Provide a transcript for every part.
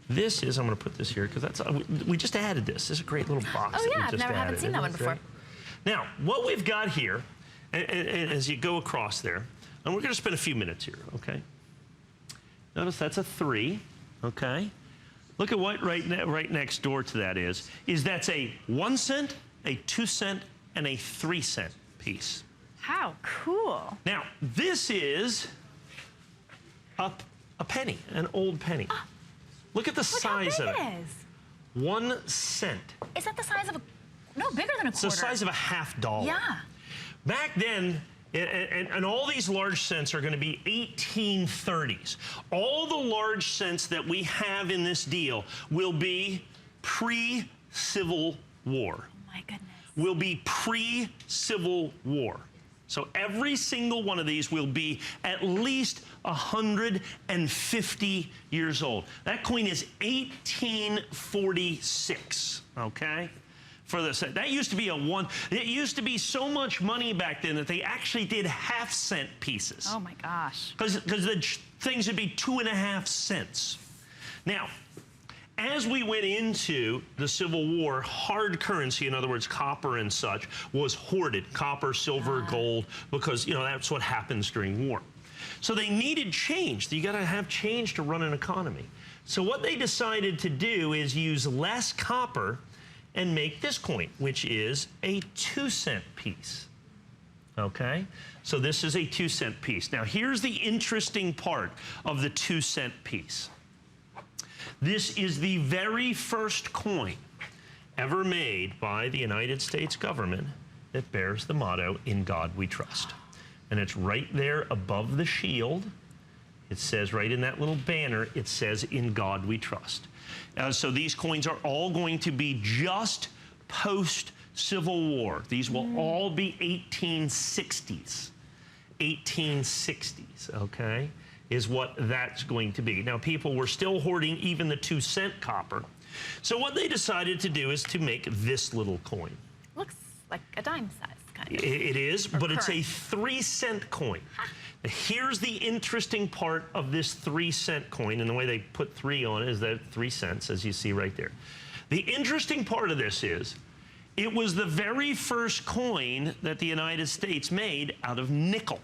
This is, I'm going to put this here because that's, we just added this. This is a great little box. Oh yeah, I haven't seen that one before. Now, what we've got here, and as you go across there, and we're going to spend a few minutes here, okay? Notice that's a 3, okay? Look at what right next door to that is that's a 1 cent, a 2 cent, and a 3 cent piece. How cool. Now, this is a penny, an old penny. Look at the size of it. Look how big it is. 1 cent. Is that the size of a, no, bigger than a quarter. It's the size of a $half. Yeah. Back then, and all these large cents are going to be 1830s. All the large cents that we have in this deal will be pre-Civil War. Oh my goodness. Will be pre-Civil War. So every single one of these will be at least 150 years old. That coin is 1846, okay? For this, that used to be it used to be so much money back then that they actually did half-cent pieces. Oh my gosh. Because the things would be 2.5 cents. Now, as we went into the Civil War, hard currency, in other words, copper and such, was hoarded. Copper, silver, gold, because, you know, that's what happens during war. So they needed change. You got to have change to run an economy. So what they decided to do is use less copper and make this coin, which is a 2 cent piece. Okay? So this is a 2 cent piece. Now, here's the interesting part of the 2 cent piece. This is the very first coin ever made by the United States government that bears the motto, "In God We Trust." And it's right there above the shield. It says right in that little banner, it says, "In God We Trust." So these coins are all going to be just post-Civil War. These will all be 1860s. 1860s, okay, is what that's going to be. Now, people were still hoarding even the 2 cent copper. So what they decided to do is to make this little coin. Looks like a dime size, kind of. It is, but current. it's a 3 cent coin. Here's the interesting part of this 3 cent coin, and the way they put 3 on it is that 3 cents, as you see right there. The interesting part of this is, it was the very first coin that the United States made out of nickel.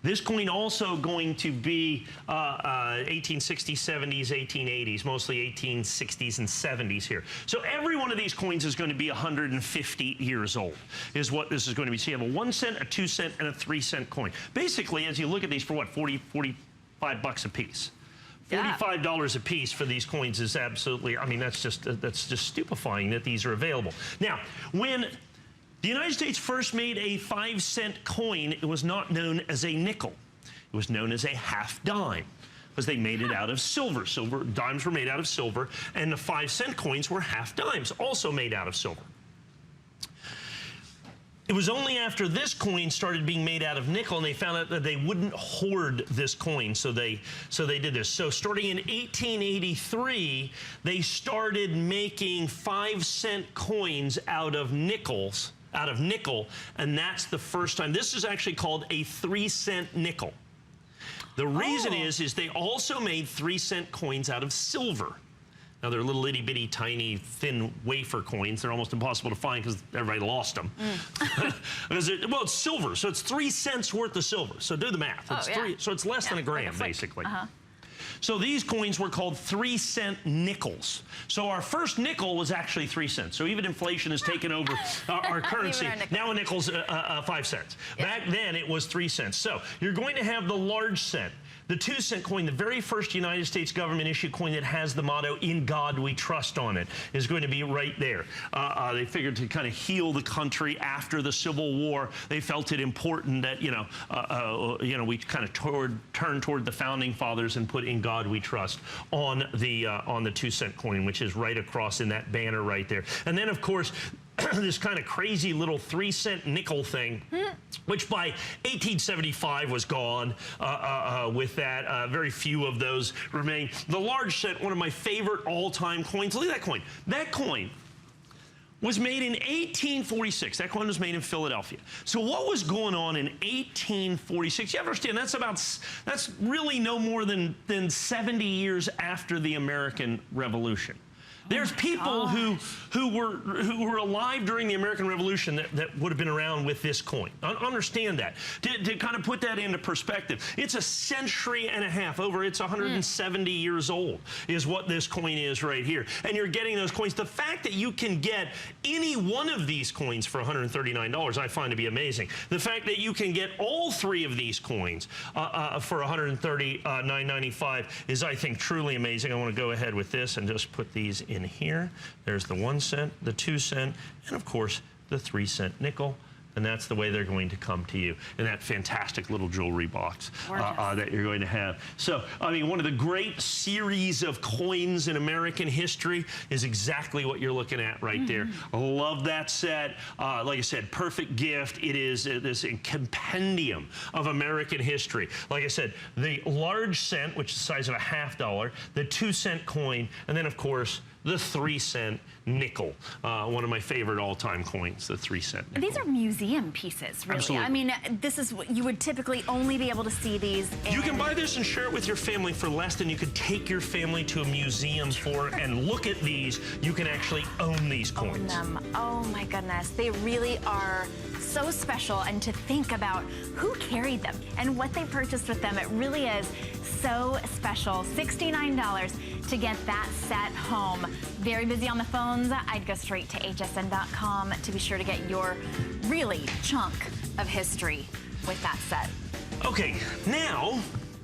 This coin also going to be 1860s, 70s, 1880s, mostly 1860s and 70s here. So every one of these coins is going to be 150 years old, is what this is going to be. So you have a 1 cent, a 2 cent, and a 3 cent coin. Basically, as you look at these, for what, 45 bucks a piece. $45 a piece for these coins is absolutely, I mean, that's just stupefying that these are available. Now, when the United States first made a 5 cent coin, it was not known as a nickel. It was known as a half dime, because they made it out of silver. Dimes were made out of silver, and the 5 cent coins were half dimes, also made out of silver. It was only after this coin started being made out of nickel, and they found out that they wouldn't hoard this coin, so they did this. So starting in 1883, they started making 5 cent coins out of nickel, and that's the first time. This is actually called a 3 cent nickel. The reason is they also made 3 cent coins out of silver. Now, they're little itty bitty tiny thin wafer coins. They're almost impossible to find because everybody lost them. Well, it's silver, so it's 3 cents worth of silver. So do the math. So it's less than a gram, basically. So these coins were called 3 cent nickels. So our first nickel was actually 3 cents. So even inflation has taken over our currency. Now a nickel's 5 cents. Back then it was 3 cents. So you're going to have the large cent. The 2 cent coin, the very first United States government issued coin that has the motto, "In God We Trust" on it, is going to be right there. They figured to kind of heal the country after the Civil War. They felt it important that, we kind of turn toward the founding fathers and put "In God We Trust" on the 2 cent coin, which is right across in that banner right there. And then, of course, this kind of crazy little 3 cent nickel thing, which by 1875 was gone. With that, very few of those remain. The large cent, one of my favorite all-time coins. Look at that coin. That coin was made in 1846. That coin was made in Philadelphia. So what was going on in 1846? You understand, that's really no more than 70 years after the American Revolution. There's people who were alive during the American Revolution that would have been around with this coin. Understand that. To kind of put that into perspective, it's a century and a half over. It's 170 years old is what this coin is right here. And you're getting those coins. The fact that you can get any one of these coins for $139, I find to be amazing. The fact that you can get all three of these coins for $139.95 is, I think, truly amazing. I want to go ahead with this and just put these in here. There's the 1 cent, the 2 cent, and of course the 3 cent nickel. And that's the way they're going to come to you in that fantastic little jewelry box that you're going to have. So, I mean, one of the great series of coins in American history is exactly what you're looking at right there. I love that set. Like I said, perfect gift. It is this compendium of American history. Like I said, the large cent, which is the size of a $50, the 2 cent coin, and then, of course, the 3 cent nickel, one of my favorite all-time coins, the 3 cent nickel. These are museum pieces, really. Absolutely. I mean, this is what you would typically only be able to see these in... You can buy this and share it with your family for less than you could take your family to a museum for and look at these. You can actually own these coins. Own them. Oh my goodness. They really are so special, and to think about who carried them and what they purchased with them, it really is so special. $69 to get that set home. Very busy on the phones. I'd go straight to hsn.com to be sure to get your really chunk of history with that set. Okay, now